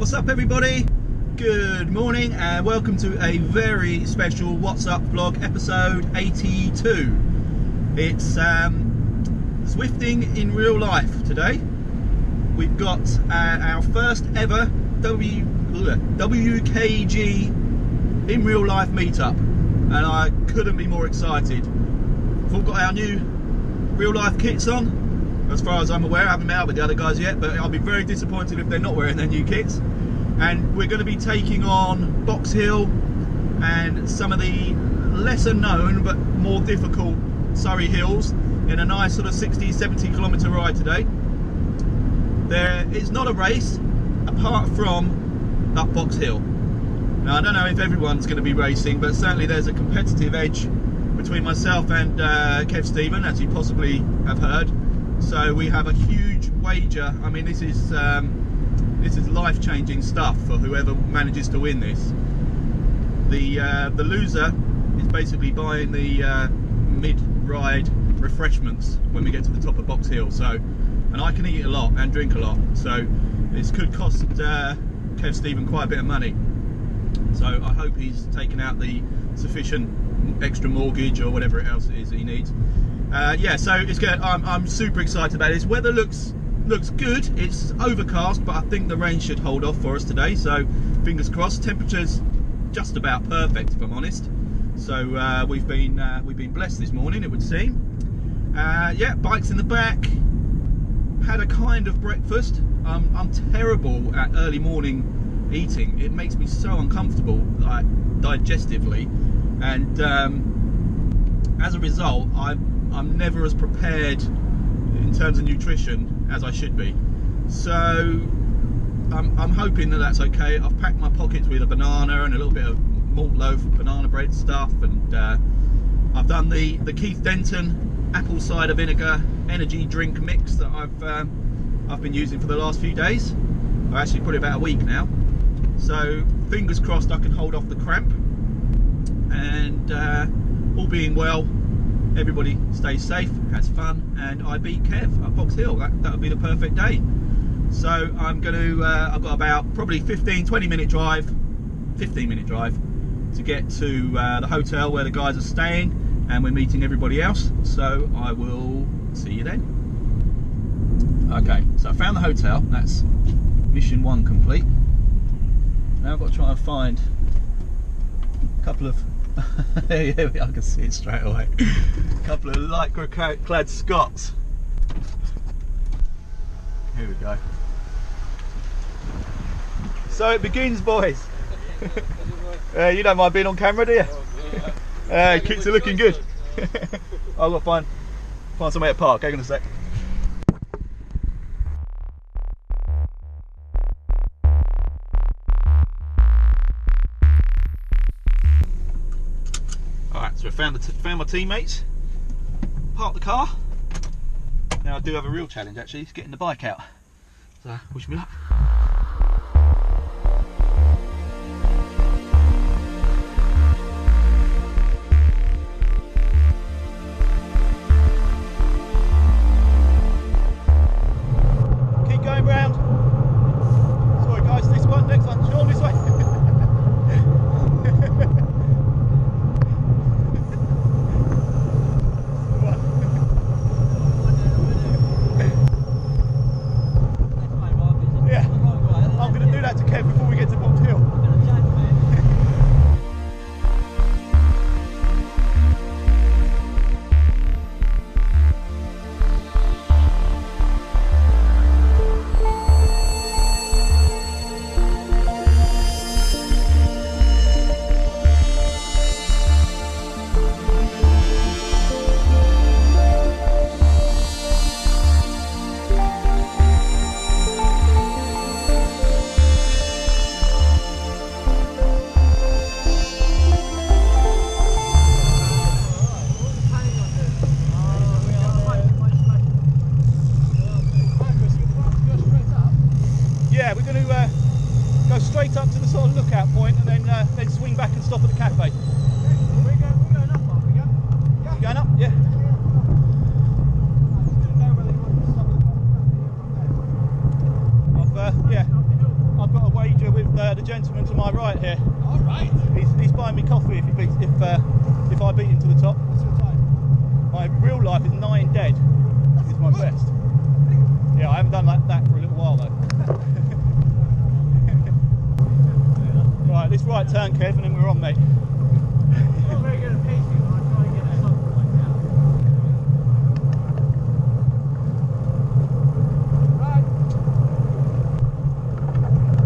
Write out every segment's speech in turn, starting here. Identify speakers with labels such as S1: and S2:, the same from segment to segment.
S1: What's up everybody? Good morning and welcome to a very special What's Up vlog episode 82. It's Zwifting in real life today. We've got our first ever WKG in real life meetup and I couldn't be more excited. We've all got our new real life kits on. As far as I'm aware, I haven't met up with the other guys yet, but I'll be very disappointed if they're not wearing their new kits. And we're going to be taking on Box Hill and some of the lesser known but more difficult Surrey hills in a nice sort of 60-70 kilometre ride today. It's not a race apart from up Box Hill. Now I don't know if everyone's going to be racing, but certainly there's a competitive edge between myself and Kev Stephen, as you possibly have heard. So we have a huge wager. I mean, this is life-changing stuff for whoever manages to win this. The loser is basically buying the mid-ride refreshments when we get to the top of Box Hill. So, and I can eat a lot and drink a lot. So this could cost Kev Stephen quite a bit of money. So I hope he's taken out the sufficient extra mortgage or whatever else it is that he needs. Yeah, so it's good. I'm super excited about this. Weather looks good. It's overcast, but I think the rain should hold off for us today. So fingers crossed. Temperature's just about perfect, if I'm honest. So we've been blessed this morning, it would seem. Yeah, bikes in the back. Had a kind of breakfast. I'm terrible at early morning eating. It makes me so uncomfortable, like digestively, and as a result, I'm never as prepared in terms of nutrition as I should be. So I'm hoping that that's okay. I've packed my pockets with a banana and a little bit of malt loaf, banana bread stuff, and I've done the Keith Denton apple cider vinegar energy drink mix that I've been using for the last few days. I've actually put it about a week now. So fingers crossed I can hold off the cramp, and all being well, everybody stays safe, has fun, and I beat Kev at Box Hill. That would be the perfect day. So I'm going to, I've got about probably 15 minute drive to get to the hotel where the guys are staying, and we're meeting everybody else. So I will see you then. Okay, so I found the hotel. That's mission 1 complete. Now I've got to try and find a couple of yeah, I can see it straight away. A couple of lycra clad Scots. Here we go. So it begins, boys. You don't mind being on camera, do you? Kits are looking good. I've got to find somewhere to park. Hang on a sec. So I found my teammates, parked the car. Now I do have a real challenge actually, it's getting the bike out. So wish me luck. Keep going round. Sorry guys, this one, next one, Sean, this way. Before we get to Box Hill. Yeah, we're going to go straight up to the sort of lookout point and then swing back and stop at the cafe. We're going up, aren't we? Yeah. Going up? Yeah. Yeah, I've got a wager the gentleman to my right here.
S2: All right.
S1: He's buying me coffee if I beat him to the top.
S2: What's your time?
S1: My real life is 9 dead. It's my best. Yeah, I haven't done that for a little while though. Right, this right turn, Kev, and then we're on, mate.
S2: You're not very good at pacing, but I'll try and get it something like that. Right.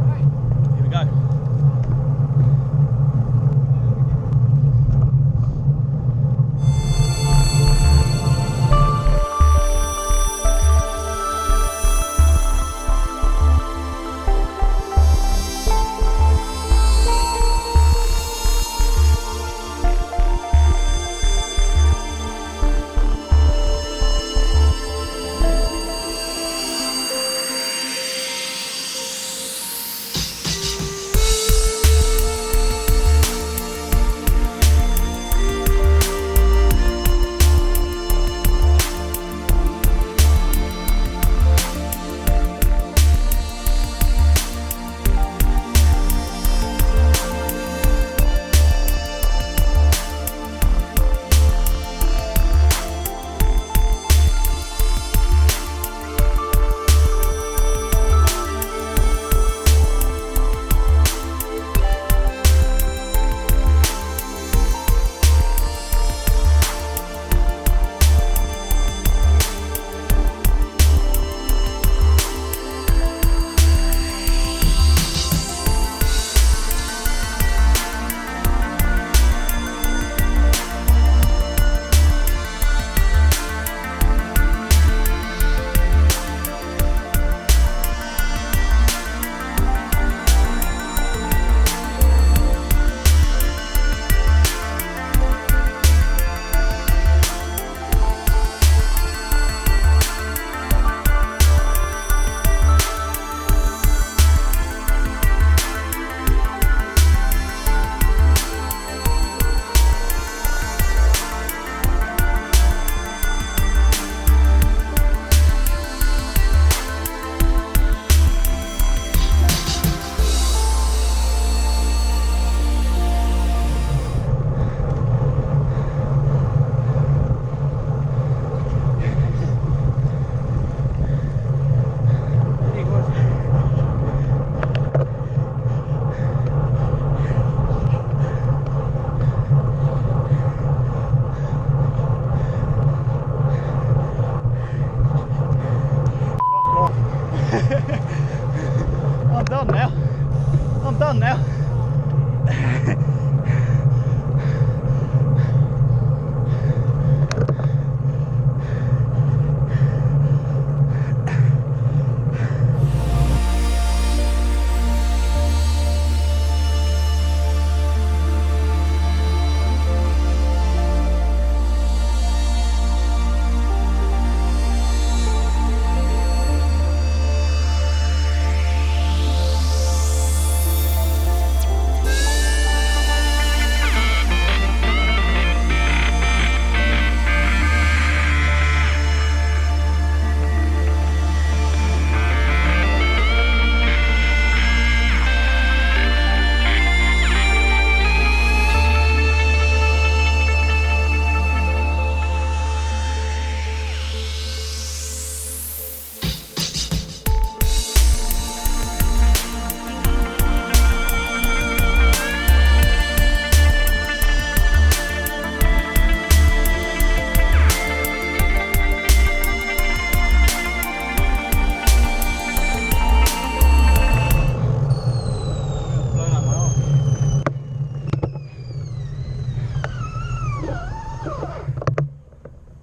S2: Right.
S1: Here we go. I'm done now.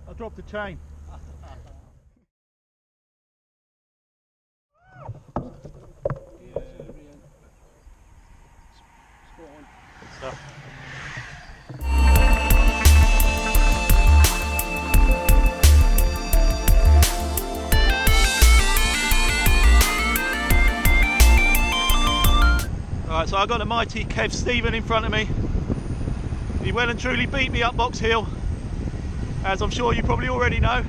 S1: I dropped the chain. Alright, so I've got the mighty Kev Stephen in front of me. He well and truly beat me up Box Hill, as I'm sure you probably already know.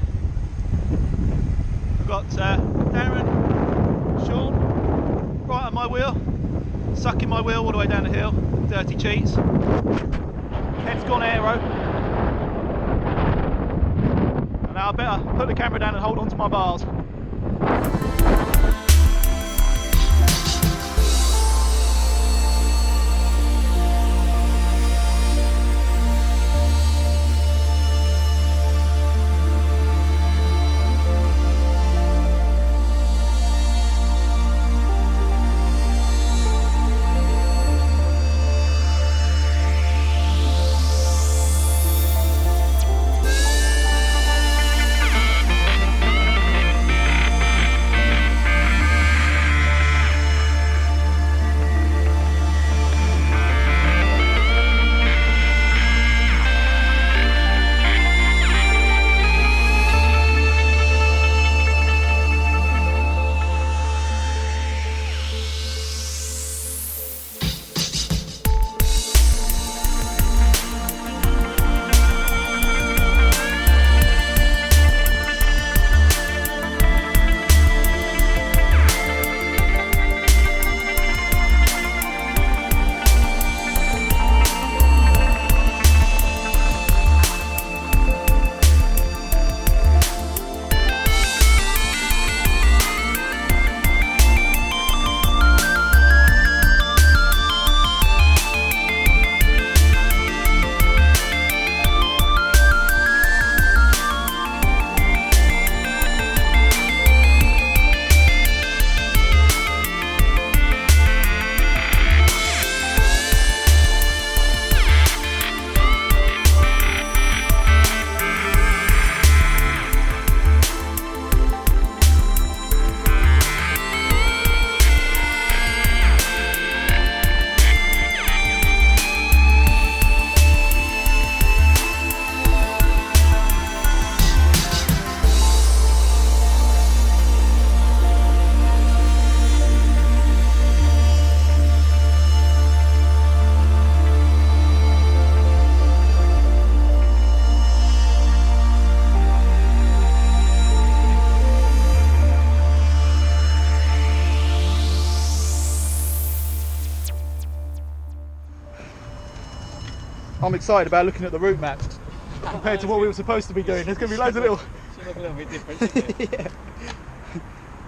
S1: I've got Darren, Sean right on my wheel, sucking my wheel all the way down the hill. Dirty cheats. Head's gone aero. And now I better put the camera down and hold on to my bars. I'm excited about looking at the route maps compared to what we were supposed to be doing. There's going to be loads of little...
S2: Should look a little bit different, shouldn't it?
S1: Yeah.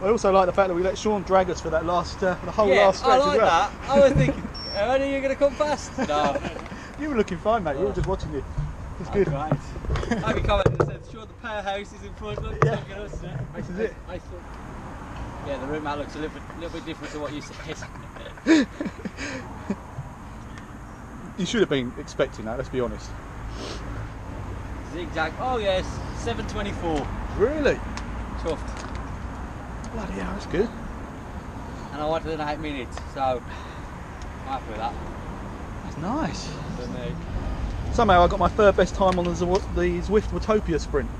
S1: I also like the fact that we let Sean drag us for that last, the whole
S2: Yeah,
S1: last stretch
S2: I like
S1: as well.
S2: that. I was thinking, when are you going to come fast? No.
S1: You were looking fine, mate. You were just watching you. It's good.
S2: Right. I can comment and said, sure, the powerhouse is in front. Look,
S1: Yeah.
S2: look at us.
S1: This is it.
S2: Yeah, the route map looks a little bit different to what you said.
S1: You should have been expecting that, let's be honest.
S2: Zigzag. Oh yes, 7:24.
S1: Really?
S2: Chuffed.
S1: Bloody hell, that's good.
S2: And I wanted an 8 minutes, so I'm happy with that.
S1: That's nice.
S2: For me.
S1: Somehow I got my third best time on the Zwift Watopia sprint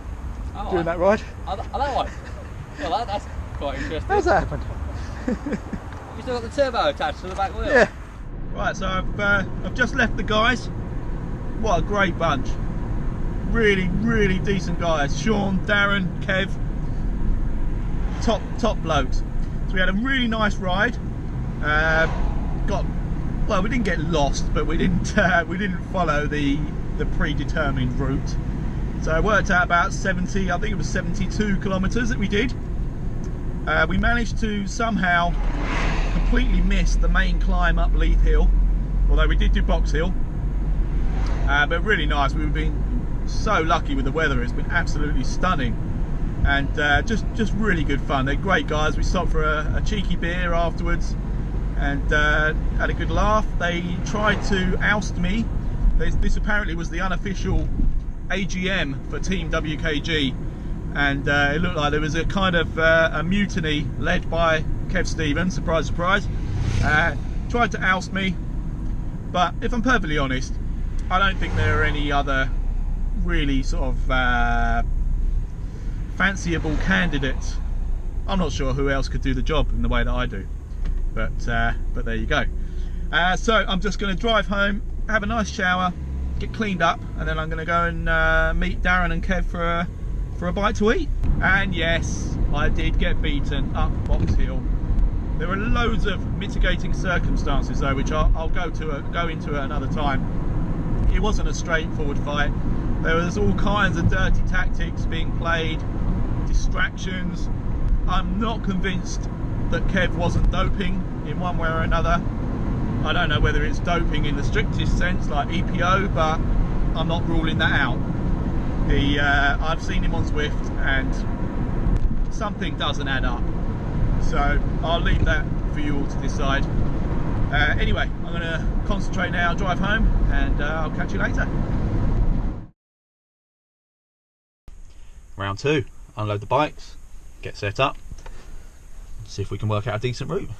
S2: Oh,
S1: doing that ride.
S2: Oh, that one. Well, that's quite interesting.
S1: How's that happened?
S2: You still got the turbo attached to the back wheel?
S1: Yeah. Right, so I've just left the guys. What a great bunch. Really, really decent guys. Sean, Darren, Kev. Top blokes. So we had a really nice ride. Well, we didn't get lost, but we didn't follow the predetermined route. So it worked out about 70, I think it was 72 kilometres that we did. We managed to somehow completely miss the main climb up Leith Hill, although we did do Box Hill. But really nice. We've been so lucky with the weather. It's been absolutely stunning, and just really good fun. They're great guys. We stopped for a cheeky beer afterwards and had a good laugh. They tried to oust me. This apparently was the unofficial AGM for Team WKG, and it looked like there was a kind of a mutiny led by Kev Stevens. Surprise, surprise. Tried to oust me, but if I'm perfectly honest, I don't think there are any other really sort of fanciable candidates. I'm not sure who else could do the job in the way that I do, but there you go. So I'm just going to drive home, have a nice shower, get cleaned up, and then I'm going to go and meet Darren and Kev for a bite to eat. And yes, I did get beaten up Box Hill. There are loads of mitigating circumstances though, which I'll go into at another time. It wasn't a straightforward fight. There was all kinds of dirty tactics being played, distractions. I'm not convinced that Kev wasn't doping in one way or another. I don't know whether it's doping in the strictest sense, like EPO, but I'm not ruling that out. I've seen him on Zwift and something doesn't add up. So I'll leave that for you all to decide. Anyway, I'm going to concentrate now, drive home, and I'll catch you later. Round 2, unload the bikes, get set up, see if we can work out a decent route.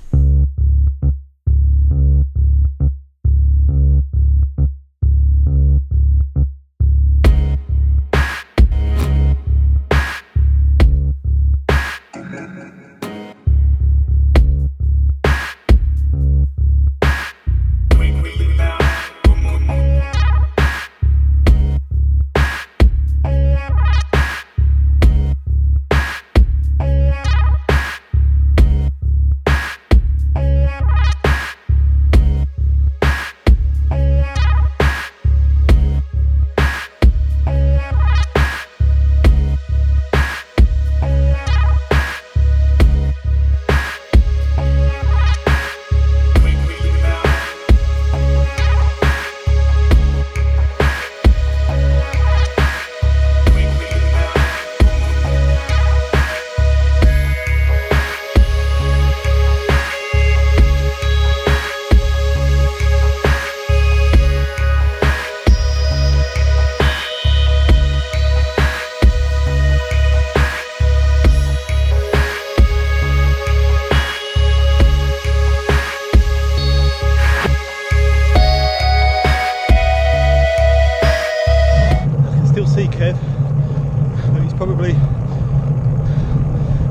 S1: Probably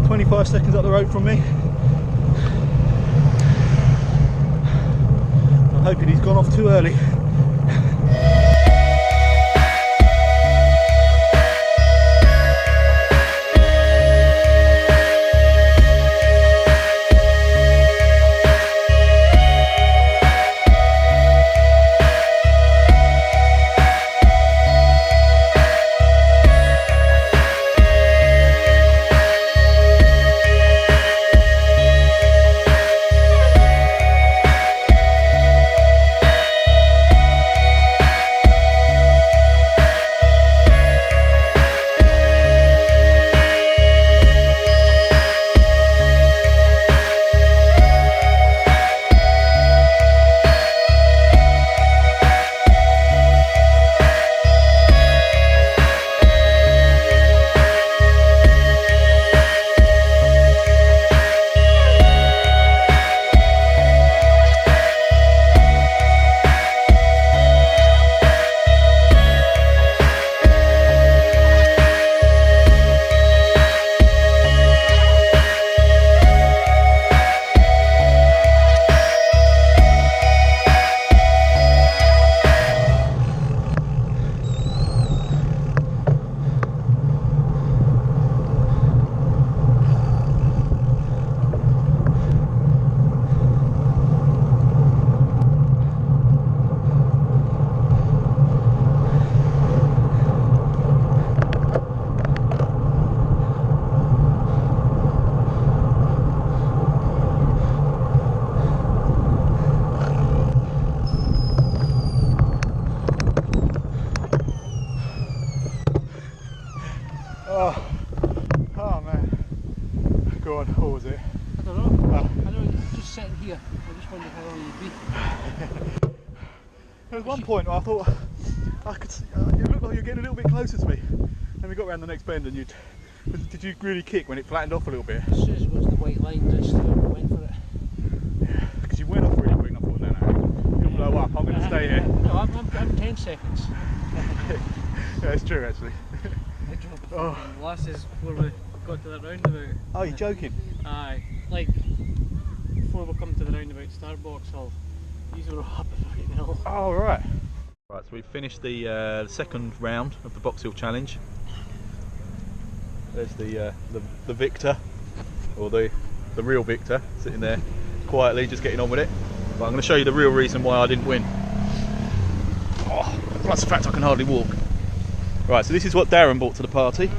S1: 25 seconds up the road from me. I'm hoping he's gone off too early. Oh man. Go on, what was it?
S2: I don't know. I know it's just sitting here. I just wondered how long you'd be.
S1: There was one point where I thought I could see, you looked like you were getting a little bit closer to me. Then we got around the next bend and did you really kick when it flattened off a little bit?
S2: As soon as it got to the white line, I just went for it.
S1: Yeah, because you went off really quick and I thought, no, you'll blow up, I'm going to stay here.
S2: No, I'm 10 seconds.
S1: Yeah, it's true actually.
S2: Oh. Last is before we got to the roundabout.
S1: Oh, you're joking?
S2: Aye, like before we come to the roundabout start box, these were up at fucking hill.
S1: Oh, right. Right, so we've finished the second round of the Box Hill Challenge. There's the victor, or the the real victor, sitting there quietly, just getting on with it. But I'm going to show you the real reason why I didn't win. Oh, plus the fact I can hardly walk. Right, so this is what Darren brought to the party.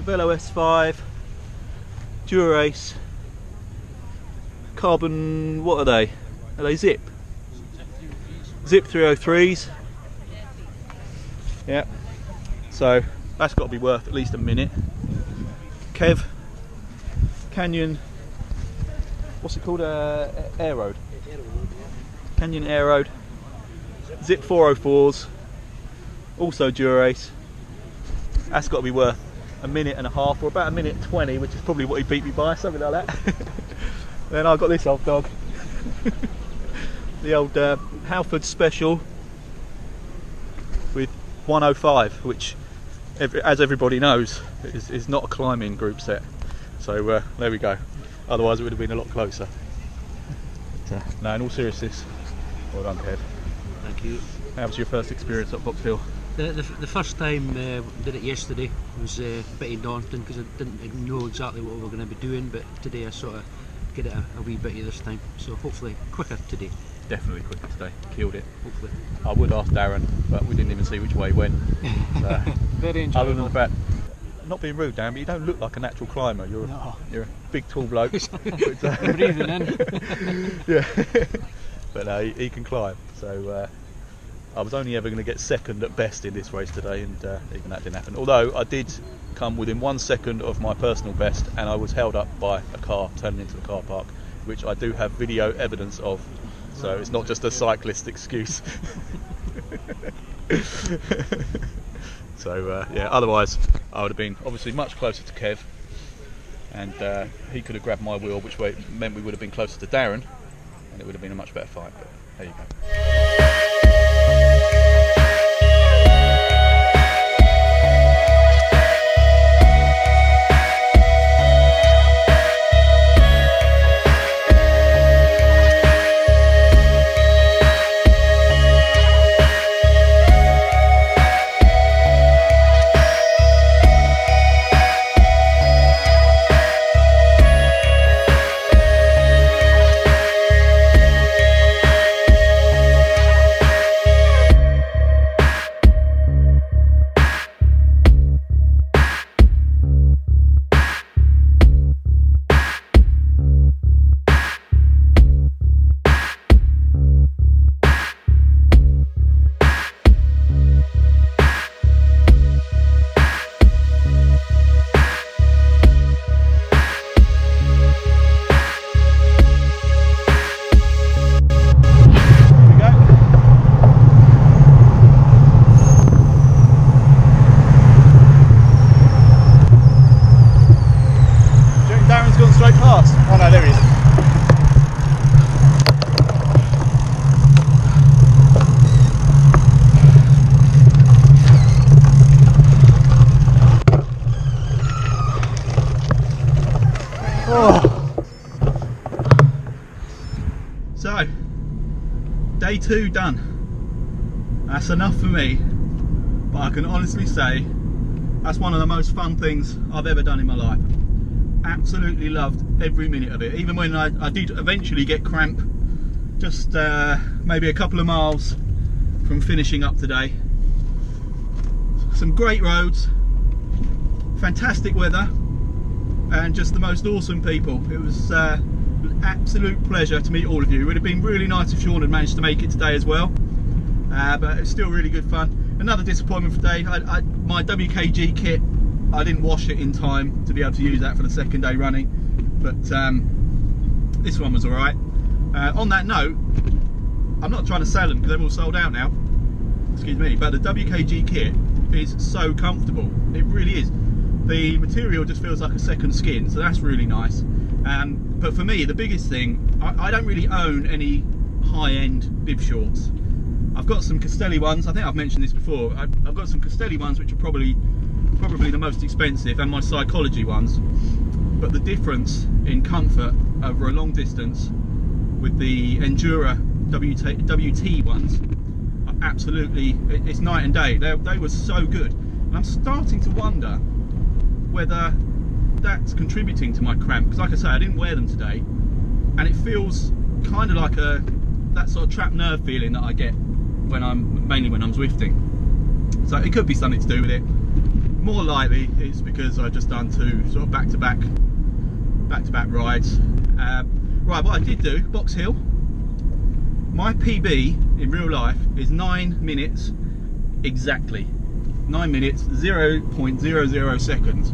S1: Velo S5, Dura-Ace, carbon, what are they? Are they Zip? Zip 303s. Yeah, so that's got to be worth at least a minute. Kev, Canyon, what's it called? Air Road. Canyon Air Road. Zip 404s, also Dura-Ace. That's got to be worth a minute and a half, or about a minute 20, which is probably what he beat me by, something like that. Then I've got this old dog, the old Halford Special with 105, which, as everybody knows, is not a climbing group set. So there we go. Otherwise, it would have been a lot closer. But, no, in all seriousness, well done, Kev.
S3: Thank you.
S1: How was your first experience up Box Hill?
S3: The first time did it yesterday was a bit daunting because I didn't know exactly what we were going to be doing, but today I sort of get it a wee bit this time, so hopefully quicker today.
S1: Definitely quicker today, killed it.
S3: Hopefully.
S1: I would ask Darren, but we didn't even see which way he went. So,
S2: Very enjoyable.
S1: other than the fact, not being rude, Darren, but you don't look like a natural climber. You're a big tall bloke. But,
S2: breathing in.
S1: Yeah, but he can climb, so I was only ever going to get second at best in this race today, and even that didn't happen. Although I did come within 1 second of my personal best, and I was held up by a car turning into the car park, which I do have video evidence of, so it's not just a cyclist excuse. So yeah, otherwise I would have been obviously much closer to Kev, and he could have grabbed my wheel, which meant we would have been closer to Darren, and it would have been a much better fight. But there you go. So, day 2 done. That's enough for me, but I can honestly say that's one of the most fun things I've ever done in my life. Absolutely loved every minute of it, even when I did eventually get cramp just maybe a couple of miles from finishing up today. Some great roads, fantastic weather, and just the most awesome people. It was an absolute pleasure to meet all of you. It would have been really nice if Sean had managed to make it today as well, but it's still really good fun. Another disappointment for today, my WKG kit, I didn't wash it in time to be able to use that for the second day running, but this one was alright. On that note, I'm not trying to sell them because they're all sold out now, excuse me, but the WKG kit is so comfortable, it really is. The material just feels like a second skin, so that's really nice. But for me, the biggest thing, I don't really own any high-end bib shorts. I've got some Castelli ones, I think I've mentioned this before. I've got some Castelli ones which are probably the most expensive, and my Psychology ones. But the difference in comfort over a long distance with the Endura WT ones are absolutely, it's night and day. They were so good. And I'm starting to wonder whether that's contributing to my cramp, because like I say, I didn't wear them today, and it feels kind of like that sort of trapped nerve feeling that I get mainly when I'm Zwifting. So it could be something to do with it. More likely it's because I've just done 2 sort of back-to-back rides. Right, what I did do, Box Hill, my PB in real life is 9 minutes exactly. 9 minutes, 0.00 seconds.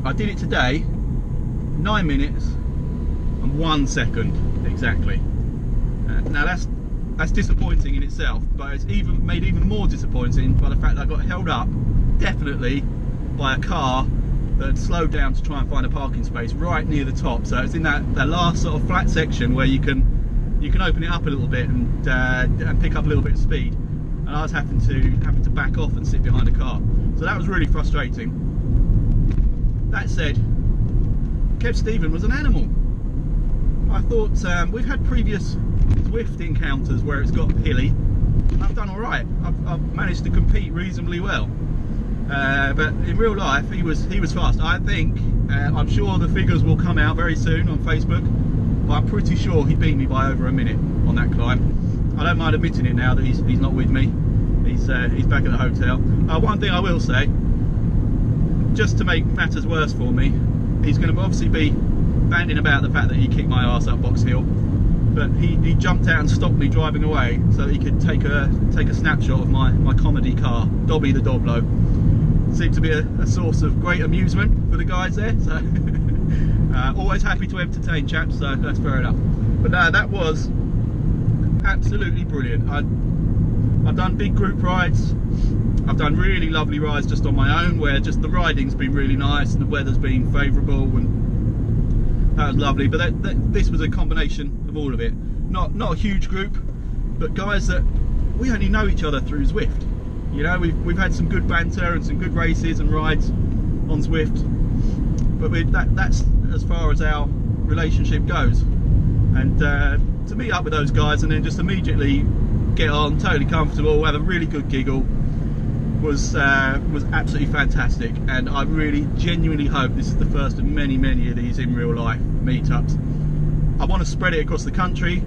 S1: I did it today, 9 minutes and 1 second exactly. Now that's disappointing in itself, but it's made even more disappointing by the fact that I got held up definitely by a car that had slowed down to try and find a parking space right near the top. So it's in that last sort of flat section where you can open it up a little bit and pick up a little bit of speed. And I was having to back off and sit behind a car. So that was really frustrating. That said, Kev Stephen was an animal. I thought we've had previous Zwift encounters where it's got hilly. I've done all right. I've managed to compete reasonably well. But in real life, he was fast. I think I'm sure the figures will come out very soon on Facebook, but I'm pretty sure he beat me by over a minute on that climb. I don't mind admitting it now that he's not with me. He's back at the hotel. One thing I will say, just to make matters worse for me, he's going to obviously be banding about the fact that he kicked my arse up Box Hill, but he jumped out and stopped me driving away so that he could take a snapshot of my comedy car, Dobby the Doblo. Seemed to be a source of great amusement for the guys there, so always happy to entertain chaps, so that's fair enough. But that was absolutely brilliant. I've done big group rides, I've done really lovely rides just on my own where just the riding's been really nice and the weather's been favourable, and that was lovely. But this was a combination of all of it. Not a huge group, but guys that we only know each other through Zwift. You know, we've had some good banter and some good races and rides on Zwift, but that's as far as our relationship goes. And to meet up with those guys and then just immediately get on, totally comfortable, have a really good giggle, was absolutely fantastic. And I really genuinely hope this is the first of many of these in real life meetups. I want to spread it across the country,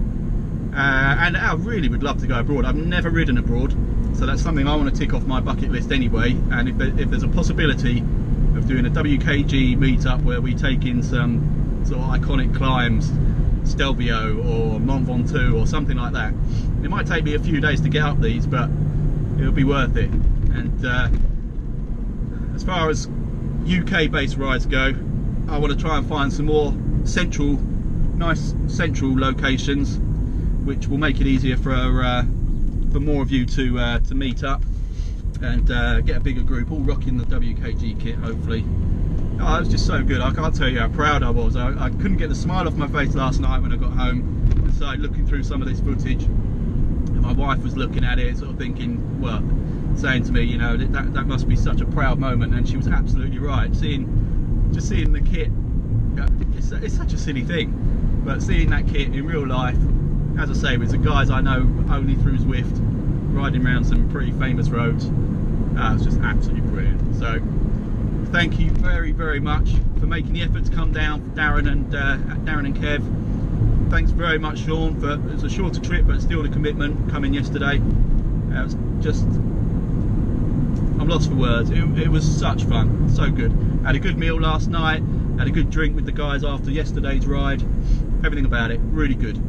S1: and I really would love to go abroad. I've never ridden abroad, so that's something I want to tick off my bucket list anyway. And if there's a possibility of doing a WKG meetup where we take in some sort of iconic climbs, Stelvio or Mont Ventoux or something like that, it might take me a few days to get up these, but it'll be worth it. And as far as UK based rides go, I want to try and find some more nice central locations which will make it easier for more of you to meet up and get a bigger group, all rocking the WKG kit hopefully. Oh, it was just so good. I can't tell you how proud I was. I couldn't get the smile off my face last night when I got home and started looking through some of this footage. And my wife was looking at it, sort of thinking, well, saying to me, you know, that must be such a proud moment, and she was absolutely right. Just seeing the kit, it's such a silly thing, but seeing that kit in real life, as I say, with the guys I know only through Zwift, riding around some pretty famous roads, it was just absolutely brilliant. So thank you very much for making the effort to come down, Darren and Kev. Thanks very much, Sean, for it was a shorter trip but still the commitment coming yesterday. It was just, I'm lost for words. It was such fun, so good. Had a good meal last night, had a good drink with the guys after yesterday's ride. Everything about it really good.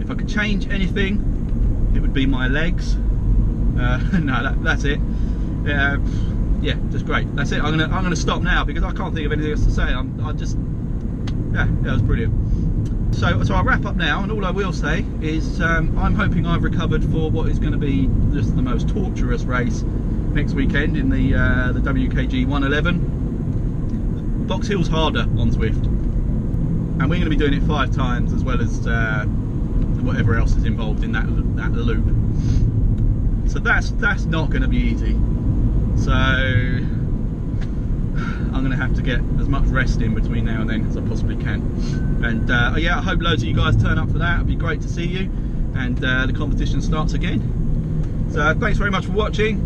S1: If I could change anything, it would be my legs. No, that's it. Yeah, just great. That's it. I'm gonna stop now because I can't think of anything else to say. Yeah, it was brilliant. So I'll wrap up now, and all I will say is I'm hoping I've recovered for what is going to be just the most torturous race next weekend in the WKG 111. Box Hill's harder on Zwift, and we're going to be doing it 5 times as well as whatever else is involved in that loop. So that's not going to be easy. So I'm going to have to get as much rest in between now and then as I possibly can. And yeah, I hope loads of you guys turn up for that. It'd be great to see you, and the competition starts again. So thanks very much for watching.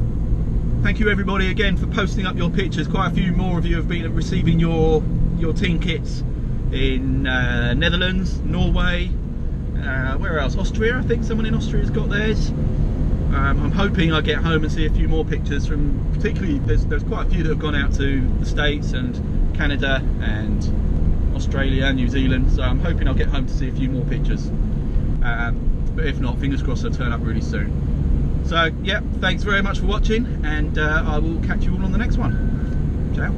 S1: thank you everybody again for posting up your pictures. Quite a few more of you have been receiving your team kits in Netherlands, Norway, where else? Austria. I think someone in Austria's got theirs. I'm hoping I get home and see a few more pictures from, particularly there's quite a few that have gone out to the States and Canada and Australia, New Zealand, so I'm hoping I'll get home to see a few more pictures. But if not, fingers crossed they'll turn up really soon. So yeah, thanks very much for watching, and I will catch you all on the next one. Ciao.